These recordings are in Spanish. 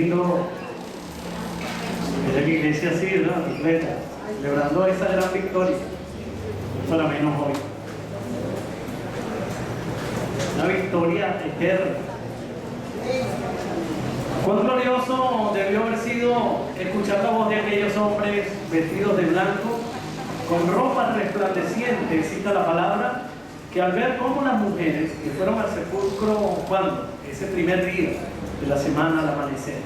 lindo ver la iglesia así, ¿verdad? Completa, celebrando esa gran victoria. Para menos hoy. Una victoria eterna. Cuán glorioso debió haber sido escuchar la voz de aquellos hombres vestidos de blanco, con ropas resplandecientes, cita la palabra, que al ver cómo las mujeres que fueron al sepulcro, cuando ese primer día de la semana al amanecer,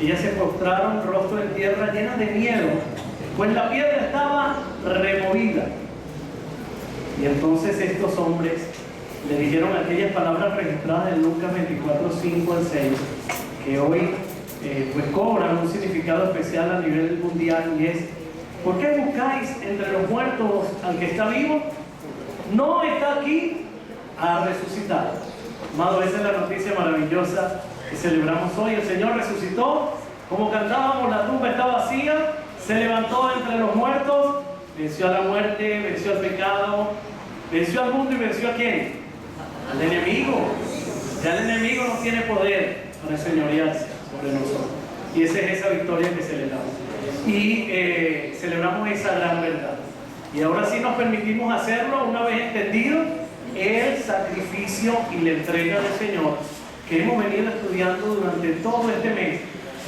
ellas se postraron rostro en tierra llenas de miedo, pues la piedra estaba removida. Y entonces estos hombres le dijeron aquellas palabras registradas en Lucas 24, 5 al 6, que hoy pues cobran un significado especial a nivel mundial, y es: ¿por qué buscáis entre los muertos al que está vivo? No está aquí, ha resucitado. Amado, esa es la noticia maravillosa que celebramos hoy. El Señor resucitó, como cantábamos, la tumba está vacía, se levantó entre los muertos, venció a la muerte, venció al pecado, venció al mundo y venció a ¿quién? Al enemigo. Ya el enemigo no tiene poder para enseñorearse sobre nosotros. Y esa es esa victoria que celebramos. Y celebramos esa gran verdad. Y ahora sí nos permitimos hacerlo una vez entendido el sacrificio y la entrega del Señor que hemos venido estudiando durante todo este mes,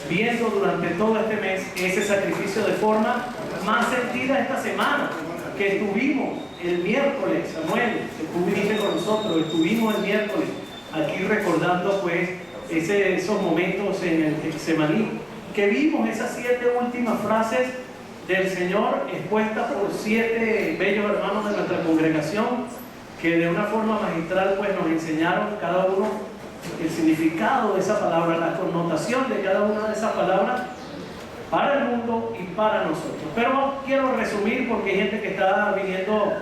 viendo durante todo este mes ese sacrificio de forma más sentida esta semana, que estuvimos el miércoles. Samuel, tú viniste con nosotros, estuvimos el miércoles aquí recordando pues esos momentos en el Getsemaní, que vimos esas 7 últimas frases del Señor expuestas por 7 bellos hermanos de nuestra congregación, que de una forma magistral pues nos enseñaron cada uno el significado de esa palabra, la connotación de cada una de esas palabras para el mundo y para nosotros. Pero quiero resumir, porque hay gente que está viniendo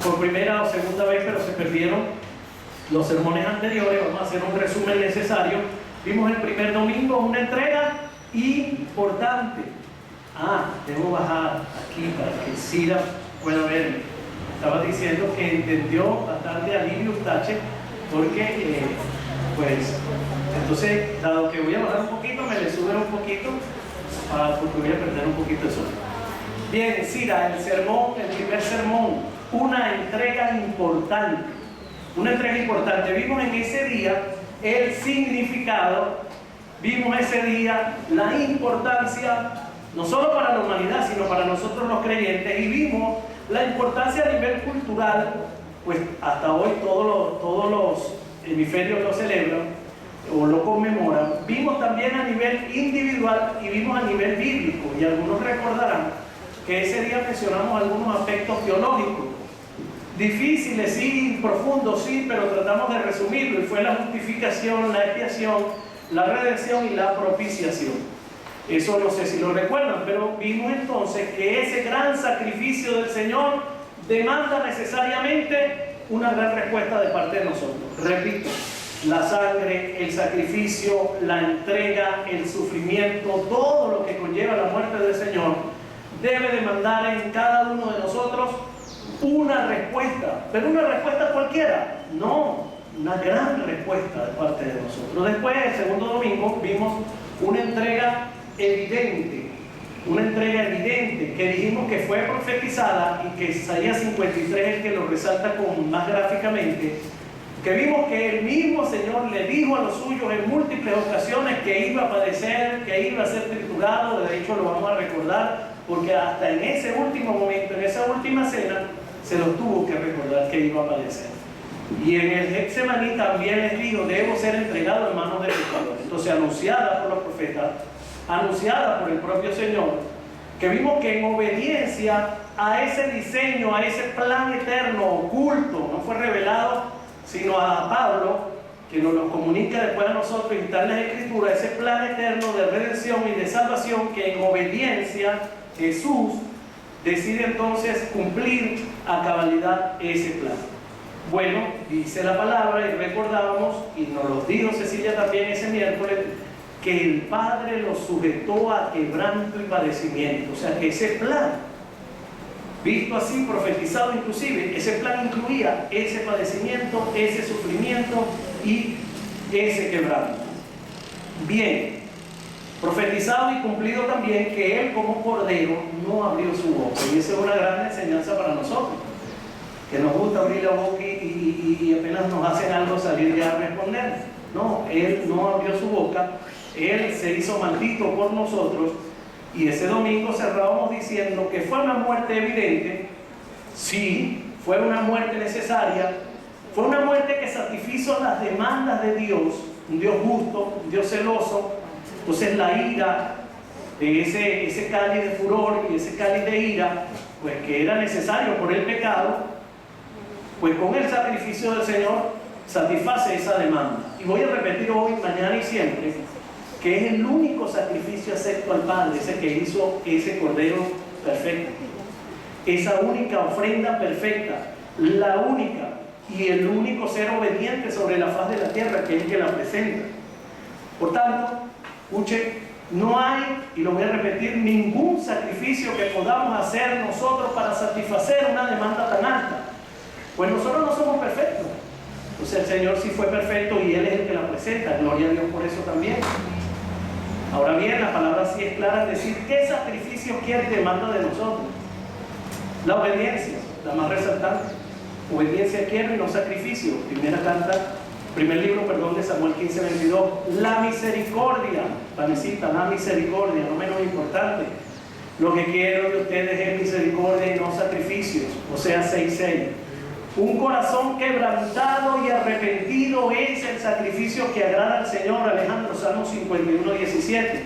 por primera o segunda vez, pero se perdieron los sermones anteriores. Vamos a hacer un resumen necesario. Vimos el primer domingo una entrega importante. Debo bajar aquí para que Sira pueda verme. Estaba diciendo que entendió bastante a Livio Eustache, porque entonces, dado que voy a bajar un poquito, me le suben un poquito, porque voy a perder un poquito de sol. Bien, Sira, el sermón, el primer sermón, una entrega importante. Una entrega importante. Vimos en ese día el significado, vimos ese día la importancia, no solo para la humanidad, sino para nosotros los creyentes, y vimos la importancia a nivel cultural, pues hasta hoy todos los hemisferios lo celebran o lo conmemoran. Vimos también a nivel individual y vimos a nivel bíblico, y algunos recordarán que ese día mencionamos algunos aspectos teológicos, difíciles sí, profundos sí, pero tratamos de resumirlo, y fue la justificación, la expiación, la redención y la propiciación. Eso no sé si lo recuerdan, pero vimos entonces que ese gran sacrificio del Señor demanda necesariamente una gran respuesta de parte de nosotros. Repito, la sangre, el sacrificio, la entrega, el sufrimiento, todo lo que conlleva la muerte del Señor debe demandar en cada uno de nosotros una respuesta, pero una respuesta cualquiera, no, una gran respuesta de parte de nosotros. Después, el segundo domingo, vimos una entrega evidente, que dijimos que fue profetizada, y que Isaías 53 es el que lo resalta más gráficamente, que vimos que el mismo Señor le dijo a los suyos en múltiples ocasiones que iba a padecer, que iba a ser triturado. De hecho, lo vamos a recordar, porque hasta en ese último momento, en esa última cena, se los tuvo que recordar que iba a padecer. Y en el Getsemaní también les dijo: debo ser entregado en manos de pecadores. Entonces, anunciada por los profetas, anunciada por el propio Señor, que vimos que en obediencia a ese diseño, a ese plan eterno oculto, no fue revelado sino a Pablo, que nos lo comunica después a nosotros y está en las Escrituras, ese plan eterno de redención y de salvación, que en obediencia Jesús decide entonces cumplir a cabalidad ese plan. Bueno, dice la palabra, y recordábamos, y nos lo dijo Cecilia también ese miércoles, que el Padre lo sujetó a quebranto y padecimiento. O sea, que ese plan, visto así, profetizado inclusive, ese plan incluía ese padecimiento, ese sufrimiento y ese quebranto. Bien, Profetizado y cumplido también que Él como Cordero no abrió su boca. Y esa es una gran enseñanza para nosotros, que nos gusta abrir la boca y apenas nos hacen algo salir ya a responder. No, Él no abrió su boca, Él se hizo maldito por nosotros. Y ese domingo cerrábamos diciendo que fue una muerte evidente, sí, fue una muerte necesaria, fue una muerte que satisfizo las demandas de Dios, un Dios justo, un Dios celoso. Entonces la ira de ese cáliz de furor y ese cáliz de ira, pues que era necesario por el pecado, pues con el sacrificio del Señor satisface esa demanda. Y voy a repetir hoy, mañana y siempre, que es el único sacrificio acepto al Padre, ese que hizo ese Cordero perfecto, esa única ofrenda perfecta, la única y el único ser obediente sobre la faz de la tierra, que es el que la presenta. Por tanto, escuche, no hay, y lo voy a repetir, ningún sacrificio que podamos hacer nosotros para satisfacer una demanda tan alta. Pues nosotros no somos perfectos. Entonces el Señor sí fue perfecto y Él es el que la presenta. Gloria a Dios por eso también. Ahora bien, la palabra sí es clara en decir qué sacrificio quiere y demanda de nosotros. La obediencia, la más resaltante. Obediencia quiere y no sacrificio. Primer libro de Samuel 15:22. La misericordia, Panecita, la misericordia, no menos importante. Lo que quiero de ustedes es misericordia y no sacrificios. Oseas 6:6. Un corazón quebrantado y arrepentido es el sacrificio que agrada al Señor. Alejandro, Salmo 51:17.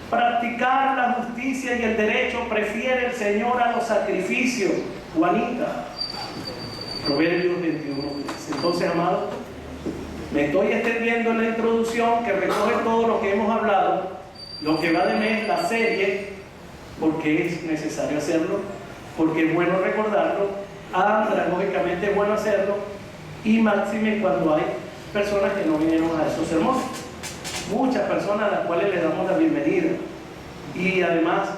Practicar la justicia y el derecho prefiere el Señor a los sacrificios. Juanita, Proverbios 21:3. Entonces, amados, me estoy extendiendo en la introducción que recoge todo lo que hemos hablado, lo que va de mes, la serie, porque es necesario hacerlo, porque es bueno recordarlo, andragógicamente es bueno hacerlo, y máxime cuando hay personas que no vinieron a esos sermones. Muchas personas a las cuales le damos la bienvenida. Y además,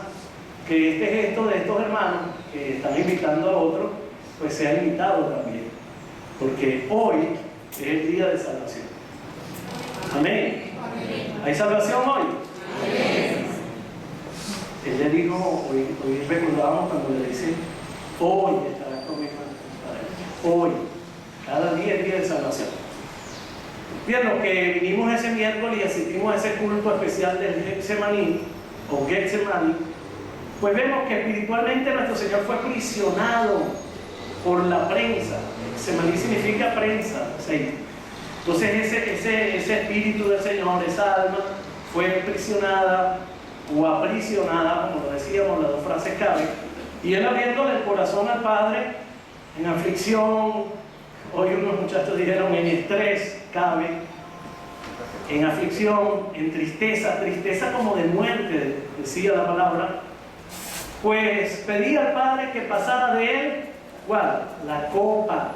que este gesto de estos hermanos que están invitando a otros, pues sea invitado también. Porque hoy es el día de salvación. Amén. ¿Hay salvación hoy? Amén. Él le dijo, hoy recordábamos cuando le dice, hoy estarás conmigo en el paraíso. Hoy, cada día es día de salvación. Bien, los que vinimos ese miércoles y asistimos a ese culto especial del Getsemaní, o Getsemaní, pues vemos que espiritualmente nuestro Señor fue aprisionado por la prensa. Getsemaní significa prensa, ¿sí? Entonces ese espíritu del Señor, esa alma, fue aprisionada o aprisionada, como lo decíamos, las dos frases caben, y Él abriéndole el corazón al Padre, en aflicción, hoy unos muchachos dijeron en estrés cabe, en aflicción, en tristeza como de muerte, decía la palabra, pues pedía al Padre que pasara de Él, ¿cuál? La copa,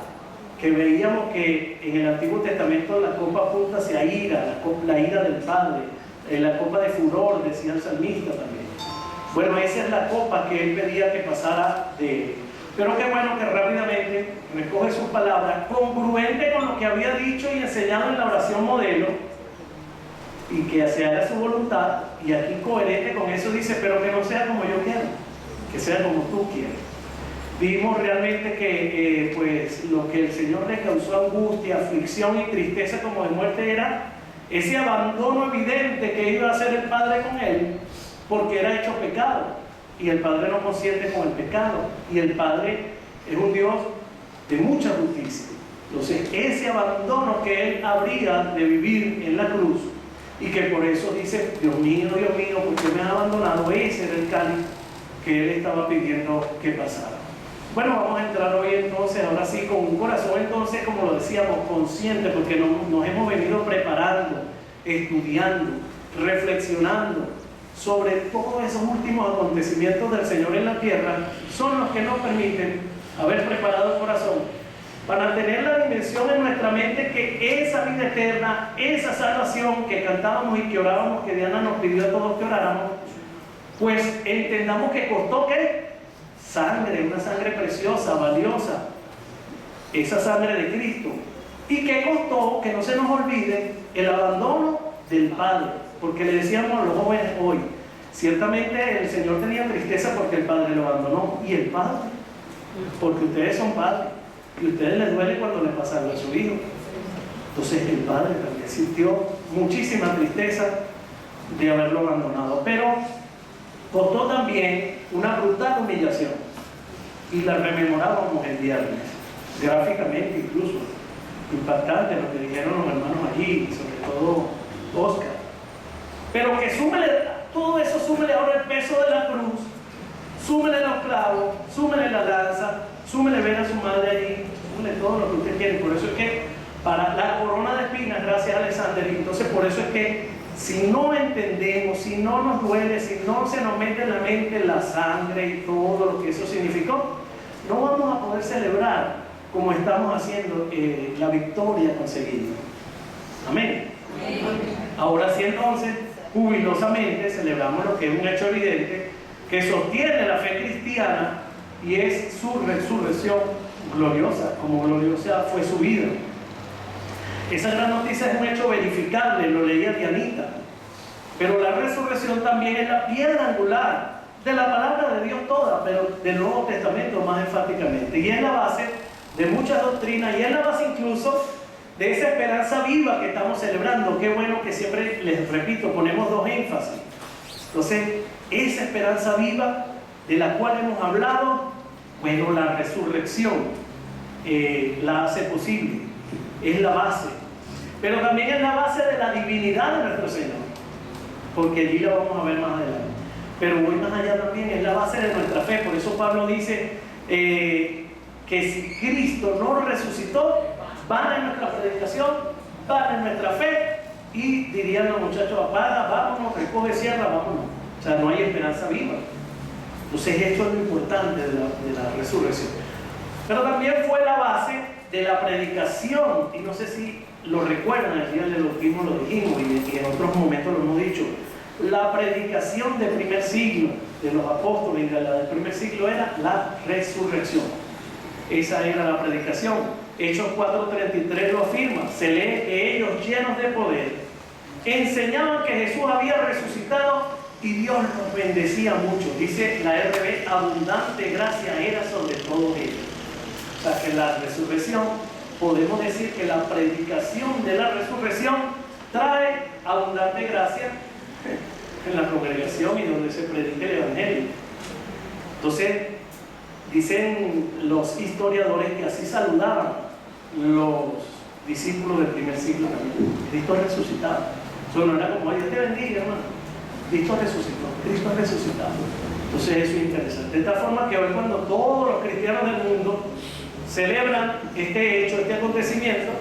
que veíamos que en el Antiguo Testamento la copa apunta hacia ira, la ira del Padre, la copa de furor, decía el salmista también. Bueno, esa es la copa que Él pedía que pasara de Él. Pero qué bueno que rápidamente recoge sus palabras, congruente con lo que había dicho y enseñado en la oración modelo, y que se haga su voluntad, y aquí coherente con eso dice, pero que no sea como yo quiero, que sea como tú quieres. Vimos realmente que pues lo que el Señor le causó angustia, aflicción y tristeza como de muerte era ese abandono evidente que iba a hacer el Padre con Él, porque era hecho pecado. Y el Padre no consiente con el pecado. Y el Padre es un Dios de mucha justicia. Entonces, ese abandono que Él habría de vivir en la cruz, y que por eso dice, Dios mío, ¿por qué me has abandonado? Ese era el cáliz que Él estaba pidiendo que pasara. Bueno, vamos a entrar hoy entonces, ahora sí, con un corazón entonces, como lo decíamos, consciente, porque nos hemos venido preparando, estudiando, reflexionando sobre todos esos últimos acontecimientos del Señor en la tierra, son los que nos permiten haber preparado el corazón para tener la dimensión en nuestra mente que esa vida eterna, esa salvación que cantábamos y que orábamos, que Diana nos pidió a todos que oráramos, pues entendamos que costó ¿qué? Sangre, una sangre preciosa, valiosa, esa sangre de Cristo, y que costó, que no se nos olvide, el abandono del Padre, porque le decíamos a los jóvenes hoy, ciertamente el Señor tenía tristeza porque el Padre lo abandonó, y el Padre, porque ustedes son padres, y a ustedes les duele cuando les pasa algo a su hijo. Entonces el Padre también sintió muchísima tristeza de haberlo abandonado, pero costó también una brutal humillación, y la rememorábamos el viernes, gráficamente incluso, impactante lo que dijeron los hermanos allí, sobre todo Oscar. Pero que súmele, todo eso súmele ahora el peso de la cruz, súmele los clavos, súmele la lanza, súmele ver a su madre allí, súmele todo lo que usted quiere. Por eso es que para la corona de espinas, gracias a Alexander, y entonces por eso es que si no entendemos, si no nos duele, si no se nos mete en la mente la sangre y todo lo que eso significó, no vamos a poder celebrar como estamos haciendo la victoria conseguida. Amén. Ahora sí, entonces, jubilosamente celebramos lo que es un hecho evidente que sostiene la fe cristiana, y es su resurrección gloriosa, como gloriosa fue su vida. Esa gran noticia es un hecho verificable, lo leía Dianita, pero la resurrección también es la piedra angular de la palabra de Dios toda, pero del Nuevo Testamento más enfáticamente, y es la base de muchas doctrinas, y es la base incluso de esa esperanza viva que estamos celebrando. Qué bueno que siempre, les repito, ponemos dos énfasis. Entonces, esa esperanza viva de la cual hemos hablado, bueno, la resurrección la hace posible, es la base, pero también es la base de la divinidad de nuestro Señor, porque allí la vamos a ver más adelante. Pero voy más allá también, es la base de nuestra fe. Por eso Pablo dice que si Cristo no resucitó, van en nuestra predicación, van en nuestra fe, y dirían los muchachos, apaga, vámonos, recoge, cierra, vámonos. O sea, no hay esperanza viva. Entonces esto es lo importante de la resurrección. Pero también fue la base de la predicación, y no sé si lo recuerdan, el día del bautismo lo dijimos, y en otros momentos lo hemos dicho. La predicación del primer siglo, de los apóstoles y de la del primer siglo, era la resurrección. Esa era la predicación. Hechos 4:33 lo afirma. Se lee que ellos, llenos de poder, enseñaban que Jesús había resucitado y Dios los bendecía mucho. Dice la RB, abundante gracia era sobre todos ellos. O sea que la resurrección, podemos decir que la predicación de la resurrección trae abundante gracia en la congregación y donde se predica el Evangelio. Entonces, dicen los historiadores que así saludaban los discípulos del primer siglo también. Cristo resucitado. Eso no era como, Dios te bendiga, hermano. Cristo resucitó, Cristo resucitado. Entonces eso es interesante. De tal forma que hoy, cuando todos los cristianos del mundo celebran este hecho, este acontecimiento,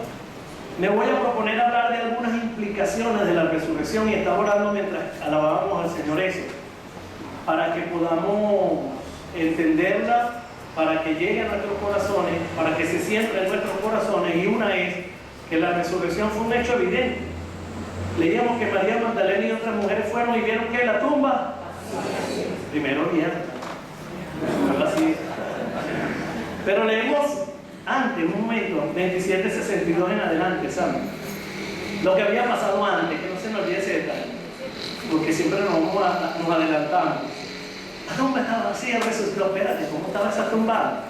me voy a proponer hablar de algunas implicaciones de la resurrección, y estaba orando mientras alabábamos al Señor eso, para que podamos entenderla, para que llegue a nuestros corazones, para que se siembre en nuestros corazones. Y una es que la resurrección fue un hecho evidente. Leíamos que María Magdalena y otras mujeres fueron y vieron que la tumba primero abierta. Así. Pero leemos antes, un momento, 27:62 en adelante, ¿saben? Lo que había pasado antes, que no se nos olvide ese detalle, porque siempre nos adelantamos. La tumba estaba vacía, resucitó. Espérate, ¿cómo estaba esa tumba?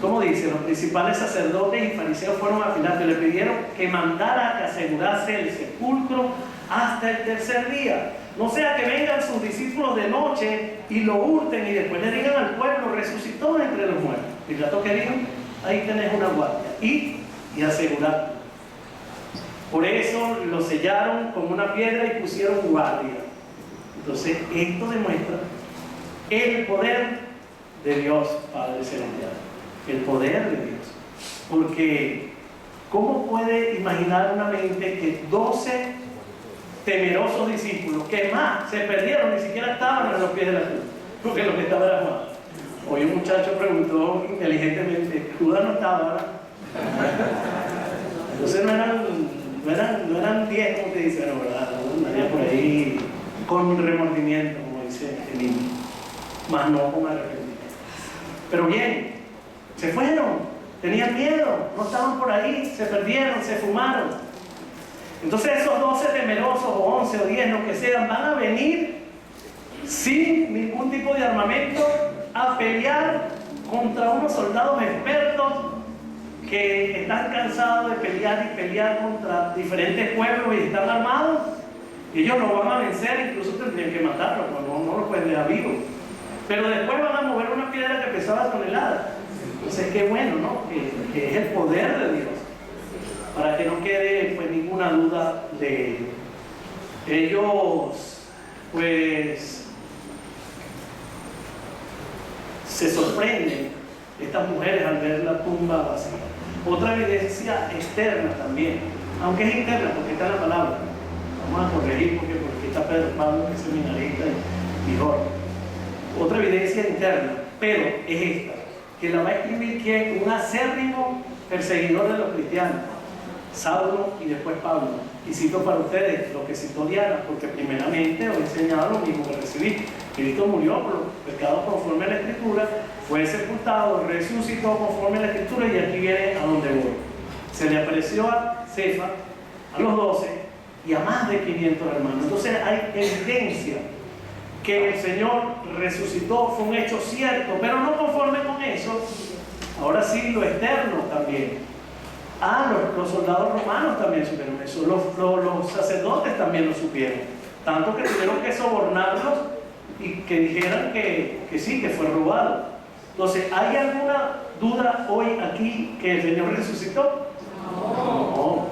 ¿Cómo dice? Los principales sacerdotes y fariseos fueron a Pilato y le pidieron que mandara que asegurase el sepulcro hasta el tercer día. No sea que vengan sus discípulos de noche y lo hurten y después le digan al pueblo, resucitó entre los muertos. Pilato, ¿qué dijo? Ahí tenés una guardia. Y asegurarlo. Por eso lo sellaron con una piedra y pusieron guardia. Entonces esto demuestra el poder de Dios Padre Celestial. El poder de Dios. Porque ¿cómo puede imaginar una mente que 12 temerosos discípulos, que más se perdieron, ni siquiera estaban en los pies de la cruz, porque lo que estaba era Juan? Hoy un muchacho preguntó inteligentemente, Judas no estaba, ¿verdad? Entonces no eran 10, como te dice, no, ¿verdad? Andaría por ahí con remordimiento, como dice el niño, más no con arrepentimiento. Pero bien, se fueron, tenían miedo, no estaban por ahí, se perdieron, se fumaron. Entonces esos 12 temerosos, o 11 o 10, lo que sean, van a venir sin ningún tipo de armamento a pelear contra unos soldados expertos que están cansados de pelear y pelear contra diferentes pueblos y están armados. Ellos lo van a vencer, incluso tendrían que matarlo, no lo pueden dejar vivo. Pero después van a mover una piedra que pesaba toneladas. Entonces qué bueno, ¿no? Que es el poder de Dios. Para que no quede pues ninguna duda de ello. Ellos pues se sorprenden, estas mujeres, al ver la tumba vacía. Otra evidencia externa también, aunque es interna porque está en la palabra. Vamos a corregir porque está Pedro Pablo, que es seminarista y Jorge. Otra evidencia interna, pero es esta, que la va a escribir ¿quién? Un acérrimo perseguidor de los cristianos, Saulo y después Pablo. Y cito para ustedes lo que citó Diana, porque primeramente os he enseñado lo mismo que recibí. Cristo murió por los pecados conforme a la Escritura, fue sepultado, resucitó conforme a la Escritura, y aquí viene a donde voy. Se le apareció a Cefas, a los 12 y a más de 500 hermanos. Entonces hay evidencia que el Señor resucitó, fue un hecho cierto, pero no conforme con eso. Ahora sí, lo externo también. Los soldados romanos también supieron eso, los sacerdotes también lo supieron, tanto que tuvieron que sobornarlos y que dijeran que sí, que fue robado. Entonces, ¿hay alguna duda hoy aquí que el Señor resucitó? No.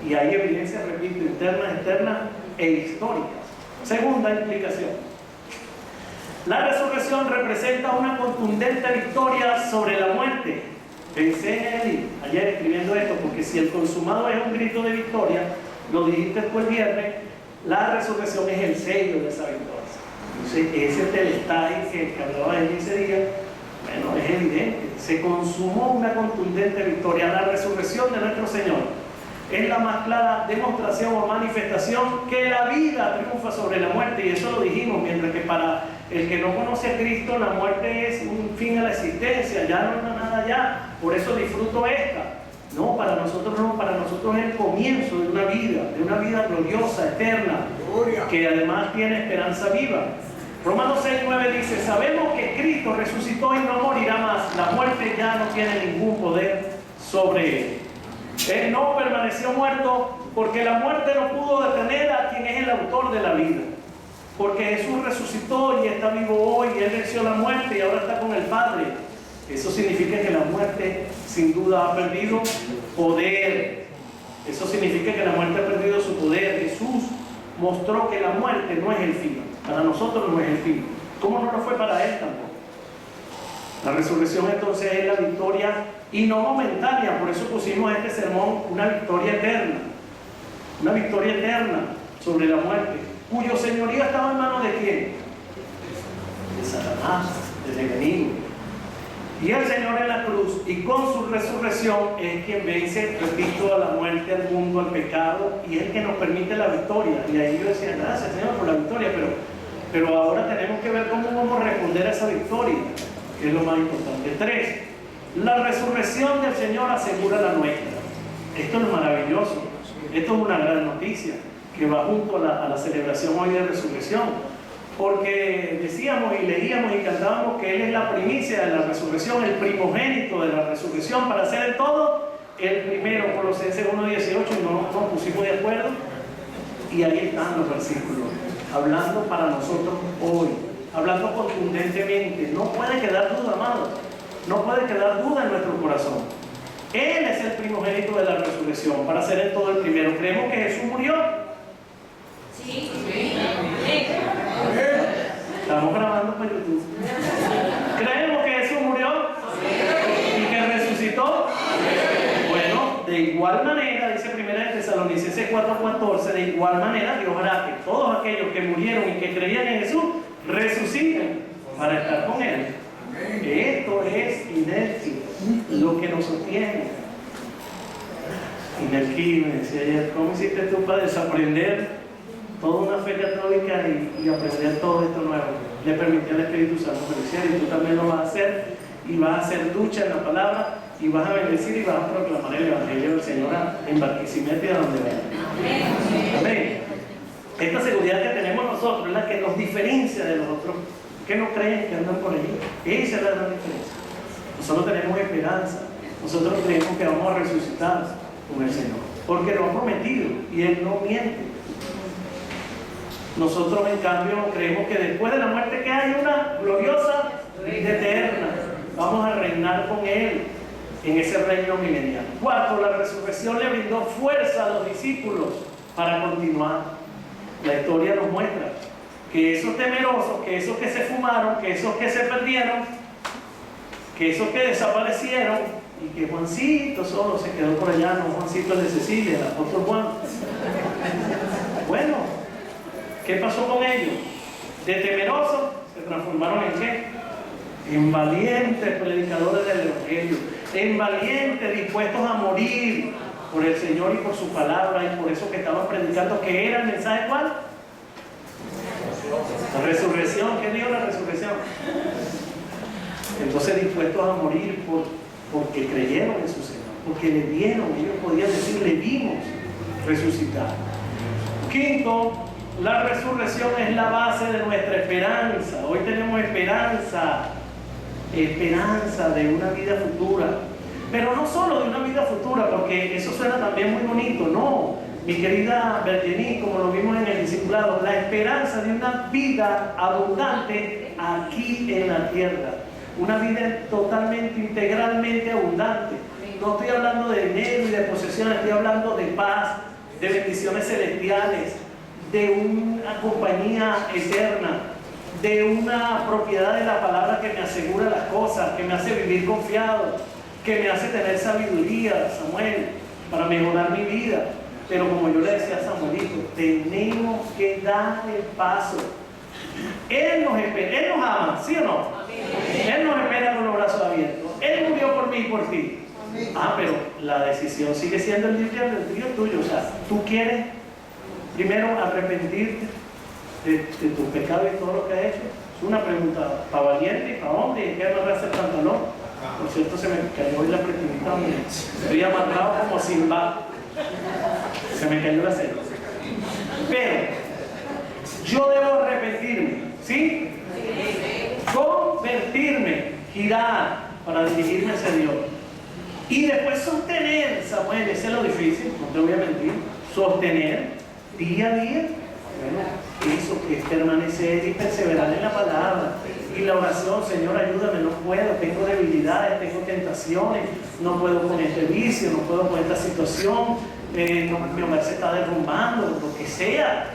Y hay evidencias, repito, internas, externas e históricas. Segunda implicación: la resurrección representa una contundente victoria sobre la muerte. Pensé en él ayer escribiendo esto, porque si el consumado es un grito de victoria, lo dijiste después el viernes, la resurrección es el sello de esa victoria. Entonces ese telestai que hablaba él ese día, bueno, es evidente, se consumó una contundente victoria. La resurrección de nuestro Señor es la más clara demostración o manifestación que la vida triunfa sobre la muerte, y eso lo dijimos, mientras que para el que no conoce a Cristo la muerte es un fin a la existencia, ya no es nada ya, por eso disfruto esta. No, para nosotros no, para nosotros es el comienzo de una vida gloriosa, eterna, que además tiene esperanza viva. Romanos 6:9 dice: sabemos que Cristo resucitó y no morirá más, la muerte ya no tiene ningún poder sobre él. Él no permaneció muerto porque la muerte no pudo detener a quien es el autor de la vida. Porque Jesús resucitó y está vivo hoy, y Él venció la muerte y ahora está con el Padre. Eso significa que la muerte sin duda ha perdido poder. Eso significa que la muerte ha perdido su poder. Jesús mostró que la muerte no es el fin. Para nosotros no es el fin. ¿Cómo no lo fue para Él tampoco? La resurrección entonces es la victoria, y no momentánea. Por eso pusimos este sermón una victoria eterna. Una victoria eterna sobre la muerte, cuyo señorío estaba en manos de ¿quién? De Satanás, del enemigo. Y el Señor en la cruz, y con su resurrección, es quien vence, repito, a la muerte, al mundo, al pecado, y es el que nos permite la victoria. Y ahí yo decía: gracias, Señor, por la victoria, pero ahora tenemos que ver cómo vamos a responder a esa victoria, que es lo más importante. 3. La resurrección del Señor asegura la nuestra. Esto es lo maravilloso. Esto es una gran noticia que va junto a la celebración hoy de resurrección. Porque decíamos y leíamos y cantábamos que Él es la primicia de la resurrección, el primogénito de la resurrección, para hacer en todo el primero. Colosenses 1:18, y no nos pusimos de acuerdo. Y ahí están los versículos, hablando para nosotros hoy, hablando contundentemente. No puede quedar duda, amado. No puede quedar duda en nuestro corazón. Él es el primogénito de la resurrección, para hacer en todo el primero. ¿Creemos que Jesús murió? Sí. Estamos grabando para YouTube. ¿Creemos que Jesús murió? ¿Y que resucitó? Bueno, de igual manera, dice 1 Tesalonicenses 4:14, de igual manera Dios hará que todos aquellos que murieron y que creían en Jesús resuciten para estar con Él. Esto es inercia, lo que nos sostiene. Inerquí, me decía ayer: ¿cómo hiciste tú para desaprender toda una fe católica y aprender todo esto nuevo? Le permitió al Espíritu Santo crecer, y tú también lo vas a hacer, y vas a hacer ducha en la palabra, y vas a bendecir y vas a proclamar el Evangelio del Señor en Barquisimeto y a donde vaya. Amén. Esta seguridad que tenemos nosotros es la que nos diferencia de los otros que no creen, que andan por allí. Esa es la gran diferencia. Nosotros tenemos esperanza. Nosotros creemos que vamos a resucitar con el Señor, porque lo ha prometido y Él no miente. Nosotros, en cambio, creemos que después de la muerte que hay una gloriosa vida eterna. Vamos a reinar con Él en ese reino milenial. 4. La resurrección le brindó fuerza a los discípulos para continuar. La historia nos muestra que esos temerosos, que esos que se fumaron, que esos que se perdieron, que esos que desaparecieron, y que Juancito solo se quedó por allá, no Juancito de Cecilia, el apóstol Juan. Bueno, ¿qué pasó con ellos? De temerosos se transformaron en ¿qué? En valientes predicadores del Evangelio, en valientes dispuestos a morir por el Señor y por su palabra y por eso que estaban predicando, que era el mensaje ¿cuál? La resurrección. ¿Qué dijo la resurrección? Entonces dispuestos a morir porque creyeron en su Señor, porque le vieron, ellos podían decir, le vimos resucitar. 5. La resurrección es la base de nuestra esperanza. Hoy tenemos esperanza de una vida futura, pero no solo de una vida futura, porque eso suena también muy bonito, no, mi querida Bergení, como lo vimos en el discipulado, la esperanza de una vida abundante aquí en la tierra, una vida totalmente, integralmente abundante. No estoy hablando de dinero y de posesiones, estoy hablando de paz, de bendiciones celestiales, de una compañía eterna, de una propiedad de la palabra que me asegura las cosas, que me hace vivir confiado, que me hace tener sabiduría, Samuel, para mejorar mi vida. Pero como yo le decía a Samuelito, tenemos que dar el paso. Él nos espera, Él nos ama, ¿sí o no? Él nos espera con los brazos abiertos. Él murió por mí y por ti. Pero la decisión sigue siendo el libre albedrío tuyo. O sea, tú quieres primero arrepentirte de tus pecados y todo lo que has hecho. Es una pregunta para valiente y para hombre. ¿Y qué me va a hacer pantalón? Por cierto, se me cayó hoy la pretinita. Estoy amarrado como Simba. Se me cayó la cera. Pero yo debo arrepentirme, ¿sí? Convertirme, girar para dirigirme hacia Dios. Y después sostener, Samuel, ese es lo difícil, no te voy a mentir. Sostener día a día. Bueno, eso que es permanecer y perseverar en la palabra. Y la oración, Señor, ayúdame, no puedo, tengo debilidades, tengo tentaciones, no puedo con este vicio, no puedo con esta situación, mi hogar se está derrumbando, lo que sea.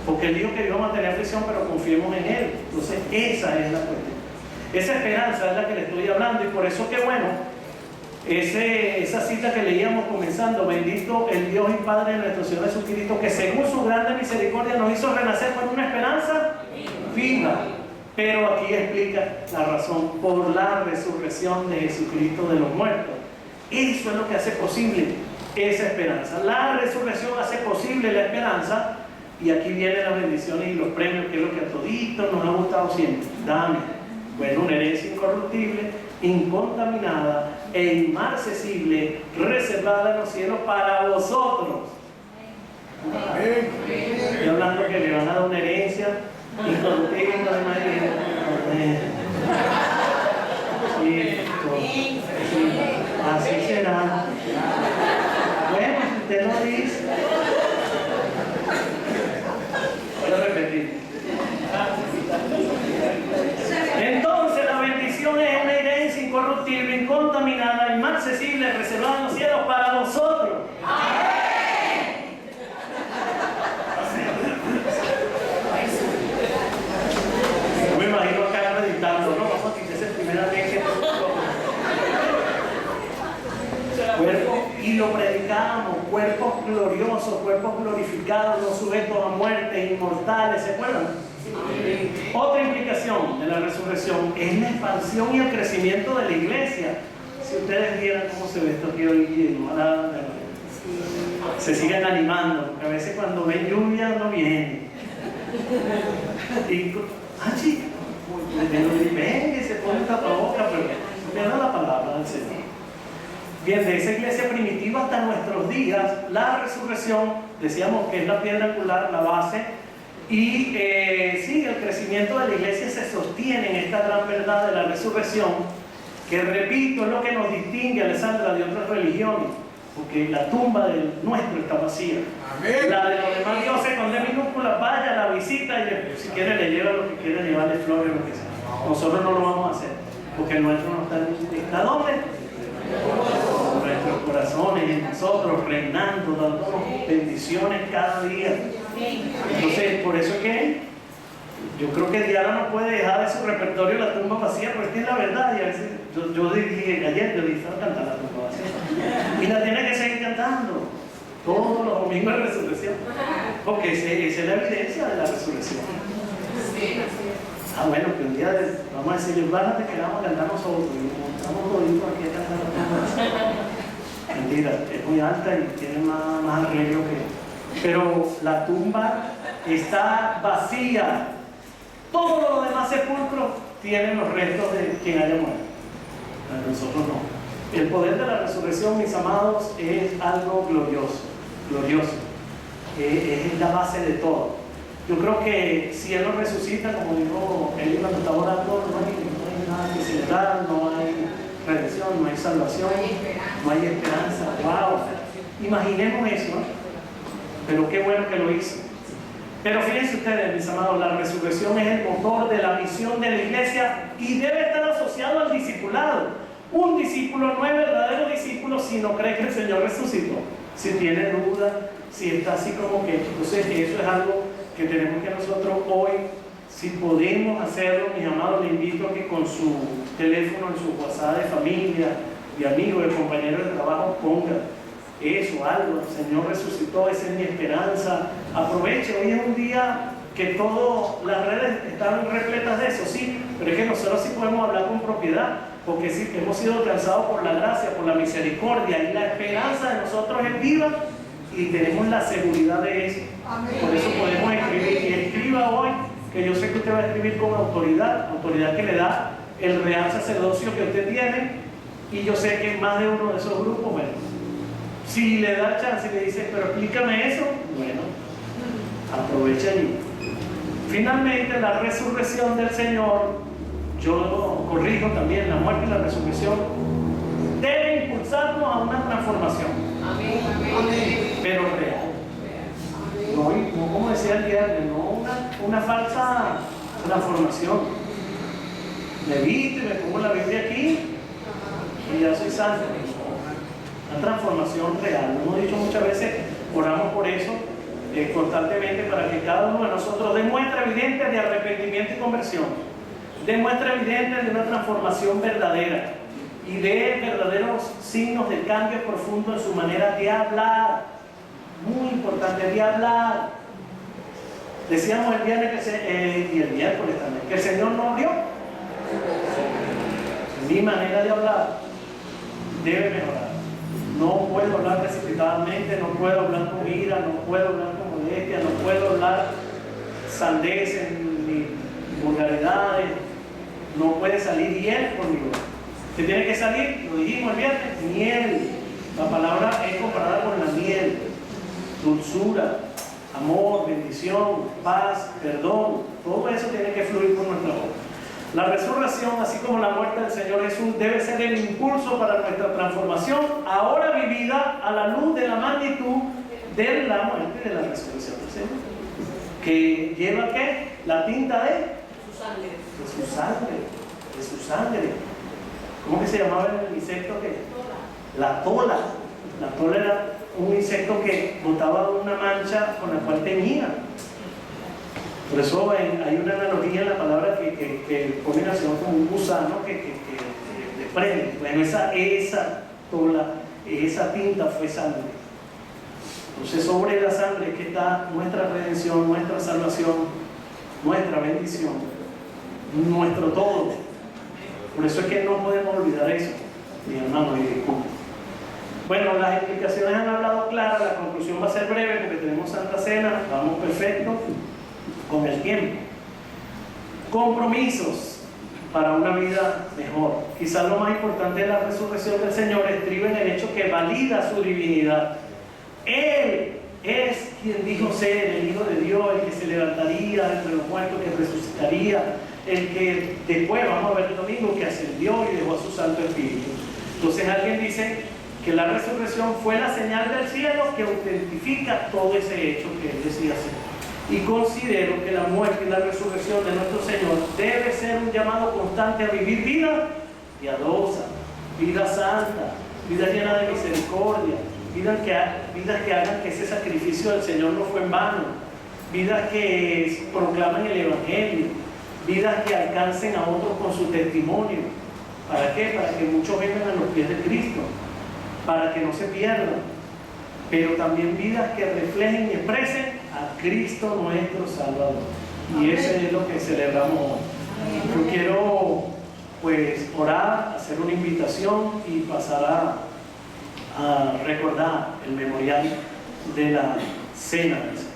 Porque Él dijo que íbamos a tener aflicción, pero confiemos en Él. Entonces, esa es la cuestión. Esa esperanza es la que le estoy hablando, y por eso que bueno, esa cita que leíamos comenzando, bendito el Dios y Padre de nuestro Señor Jesucristo, que según su grande misericordia nos hizo renacer con una esperanza viva. Pero aquí explica la razón: por la resurrección de Jesucristo de los muertos. Eso es lo que hace posible esa esperanza. La resurrección hace posible la esperanza, y aquí vienen las bendiciones y los premios, que es lo que a toditos nos ha gustado siempre. Dame, bueno, una herencia incorruptible, incontaminada e inmarcesible, reservada en los cielos para vosotros. Estoy hablando que le van a dar una herencia incorruptible, así será. Bueno, si usted lo dice. Voy a repetir. Entonces la bendición es una herencia incorruptible, incontaminada, inmarcesible, reservada en los cielos para nosotros. Yo me imagino acá meditando, ¿no? Vamos a quitar esa primera vez que cuerpo, y lo predicamos, cuerpos gloriosos, cuerpos glorificados, no sujetos a muerte, inmortales, ¿se acuerdan? Sí. Otra implicación de la resurrección es la expansión y el crecimiento de la iglesia. Si ustedes vieran cómo se ve esto aquí hoy, se siguen animando, porque a veces cuando ven lluvia no viene. Y, chica, ven y se pone tapabocas, pero me da la palabra del Señor. Bien, de esa iglesia primitiva hasta nuestros días, la resurrección, decíamos que es la piedra angular, la base, y sí, el crecimiento de la iglesia se sostiene en esta gran verdad de la resurrección, que repito, es lo que nos distingue, Alessandra, de otras religiones, porque la tumba del nuestro está vacía. Amén. La de los demás dioses con D minúscula, vaya, la visita y si quiere le lleva lo que quiere, llevarle flores, lo que sea. Nosotros no lo vamos a hacer, porque el nuestro no está. ¿A dónde? En nuestros corazones, en nosotros, reinando, dándonos bendiciones cada día. Entonces, por eso es que yo creo que Diana no puede dejar de su repertorio la tumba vacía, porque es la verdad. Y a veces, yo dije ayer, yo dije, cantar la tumba vacía. Y la tiene que seguir cantando todos los domingos de resurrección, porque esa es la evidencia de la resurrección. Ah, bueno, que un día vamos a decirle, bájate que vamos a cantar nosotros, y estamos toditos aquí a cantar la tumba. Mentira, es muy alta y tiene más arreglo que... Pero la tumba está vacía. Todos los demás sepulcros tienen los restos de quien haya muerto. Pero nosotros no. El poder de la resurrección, mis amados, es algo glorioso. Glorioso. Es la base de todo. Yo creo que si Él nos resucita, como dijo él cuando estaba orando, no hay nada que celebrar, no hay redención, no hay salvación, no hay esperanza. ¡Wow! Imaginemos eso, ¿no? Pero qué bueno que lo hizo. Pero fíjense ustedes, mis amados, la resurrección es el motor de la misión de la iglesia y debe estar asociado al discipulado. Un discípulo no es verdadero discípulo si no cree que el Señor resucitó, si tiene dudas, si está así como que... Entonces eso es algo que tenemos que nosotros hoy, si podemos hacerlo, mis amados, les invito a que con su teléfono, en su WhatsApp de familia, de amigos, de compañeros de trabajo, pongan eso, algo, el Señor resucitó, esa es mi esperanza. Aproveche, hoy es un día que todas las redes están repletas de eso, sí, pero es que nosotros sí podemos hablar con propiedad, porque sí, hemos sido alcanzados por la gracia, por la misericordia, y la esperanza de nosotros es viva y tenemos la seguridad de eso. Por eso podemos escribir, y escriba hoy, que yo sé que usted va a escribir con autoridad que le da el real sacerdocio que usted tiene, y yo sé que más de uno de esos grupos, bueno, si le da chance y le dice, pero explícame eso, bueno, aprovecha allí. Finalmente, la resurrección del Señor, yo lo corrijo también, la muerte y la resurrección debe impulsarnos a una transformación. Amén. Pero real. No, como decía el viernes, no una falsa transformación. Me visto y me pongo la Biblia aquí y ya soy santo. Una transformación real. Lo hemos dicho muchas veces, oramos por eso constantemente, para que cada uno de nosotros dé muestra evidente de arrepentimiento y conversión, dé muestra evidente de una transformación verdadera y de verdaderos signos de cambio profundo en su manera de hablar. Muy importante, de hablar. Decíamos el viernes y el miércoles también, que el Señor no habló. Mi manera de hablar debe mejorar. No puedo hablar precipitadamente, no puedo hablar con ira, no puedo hablar con molestia, no puedo hablar sandeces ni vulgaridades. No puede salir hiel conmigo. Se tiene que salir, lo dijimos el viernes, miel. La palabra es comparada con la miel. Dulzura, amor, bendición, paz, perdón. Todo eso tiene que fluir por nuestra boca. La resurrección, así como la muerte del Señor Jesús, debe ser el impulso para nuestra transformación, ahora vivida a la luz de la magnitud de la muerte y de la resurrección del Señor. Que lleva ¿qué? La tinta de su sangre. ¿Cómo que se llamaba el insecto que? La tola. La tola era un insecto que botaba una mancha con la cual teñía. Por eso hay una analogía en la palabra que pone relación con un gusano que prende. Bueno, esa tola, esa tinta fue sangre. Entonces sobre la sangre que está nuestra redención, nuestra salvación, nuestra bendición, nuestro todo. Por eso es que no podemos olvidar eso, mi hermano, y disculpe. Bueno, las explicaciones han hablado claras, la conclusión va a ser breve porque tenemos Santa Cena, vamos perfecto con el tiempo. Compromisos. para una vida mejor. Quizás lo más importante de la resurrección del Señor estriba en el hecho que valida su divinidad. Él es quien dijo ser el Hijo de Dios, el que se levantaría de entre los muertos, que resucitaría, el que después, vamos a ver el domingo, que ascendió y dejó a su Santo Espíritu. Entonces alguien dice que la resurrección fue la señal del cielo que autentifica todo ese hecho que él decía ser. Y considero que la muerte y la resurrección de nuestro Señor debe ser un llamado constante a vivir vida piadosa, vida santa, vida llena de misericordia, vidas que hagan que ese sacrificio del Señor no fue en vano, vidas que proclamen el Evangelio, vidas que alcancen a otros con su testimonio. ¿Para qué? Para que muchos vengan a los pies de Cristo, para que no se pierdan, pero también vidas que reflejen y expresen a Cristo nuestro Salvador. Y eso es lo que celebramos hoy. Yo quiero pues orar, hacer una invitación y pasar a recordar el memorial de la cena del Señor.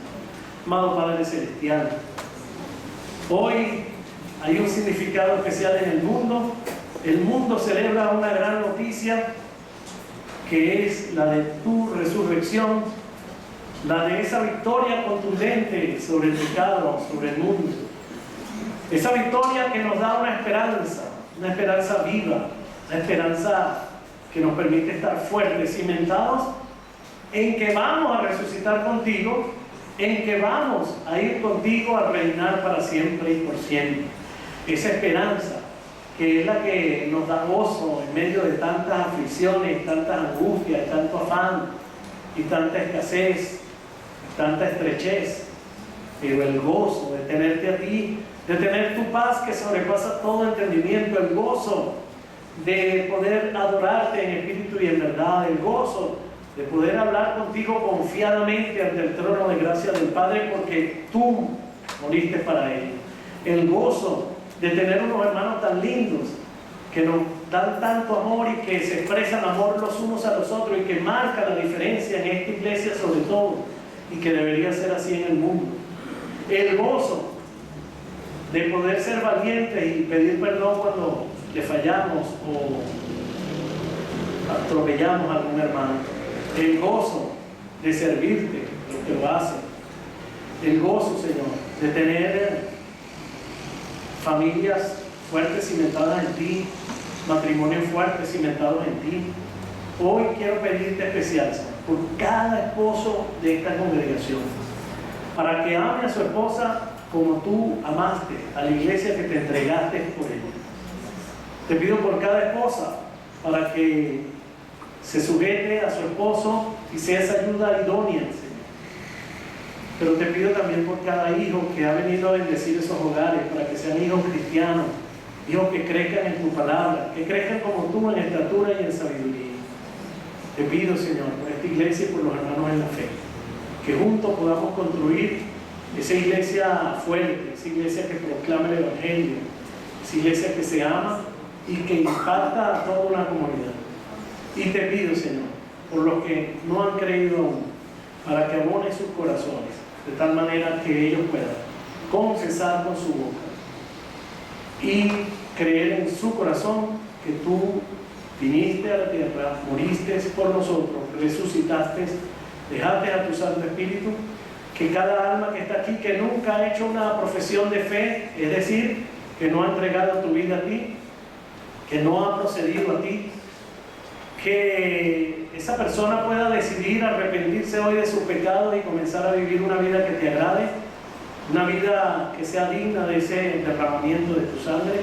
Amado Padre Celestial, hoy hay un significado especial en el mundo. El mundo celebra una gran noticia, que es la de tu resurrección, la de esa victoria contundente sobre el pecado, sobre el mundo. Esa victoria que nos da una esperanza viva, una esperanza que nos permite estar fuertes, cimentados en que vamos a resucitar contigo, en que vamos a ir contigo a reinar para siempre y por siempre. Esa esperanza que es la que nos da gozo en medio de tantas aflicciones, tantas angustias, tanto afán y tanta escasez, tanta estrechez, pero el gozo de tenerte a ti, de tener tu paz que sobrepasa todo entendimiento, el gozo de poder adorarte en espíritu y en verdad, el gozo de poder hablar contigo confiadamente ante el trono de gracia del Padre porque tú moriste para él, el gozo de tener unos hermanos tan lindos que nos dan tanto amor y que se expresan amor los unos a los otros y que marca la diferencia en esta iglesia sobre todo y que debería ser así en el mundo. El gozo de poder ser valientes y pedir perdón cuando le fallamos o atropellamos a algún hermano. El gozo de servirte, lo que lo hace. El gozo, Señor, de tener familias fuertes cimentadas en ti, matrimonios fuertes cimentados en ti. Hoy quiero pedirte especial, Señor, por cada esposo de esta congregación, para que ame a su esposa como tú amaste a la iglesia que te entregaste por ella. Te pido por cada esposa para que se sujete a su esposo y sea esa ayuda idónea, Señor. Pero te pido también por cada hijo que ha venido a bendecir esos hogares, para que sean hijos cristianos, hijos que crezcan en tu palabra, que crezcan como tú en estatura y en sabiduría. Te pido, Señor, por esta iglesia y por los hermanos en la fe, que juntos podamos construir esa iglesia fuerte, esa iglesia que proclama el Evangelio, esa iglesia que se ama y que impacta a toda una comunidad. Y te pido, Señor, por los que no han creído aún, para que abone sus corazones, de tal manera que ellos puedan confesar con su boca y creer en su corazón que tú viniste a la tierra, moriste por nosotros, resucitaste, dejaste a tu Santo Espíritu, que cada alma que está aquí, que nunca ha hecho una profesión de fe, es decir, que no ha entregado tu vida a ti, que no ha procedido a ti, que esa persona pueda decidir arrepentirse hoy de sus pecados y comenzar a vivir una vida que te agrade, una vida que sea digna de ese derramamiento de tu sangre,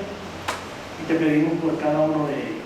y te pedimos por cada uno de ellos.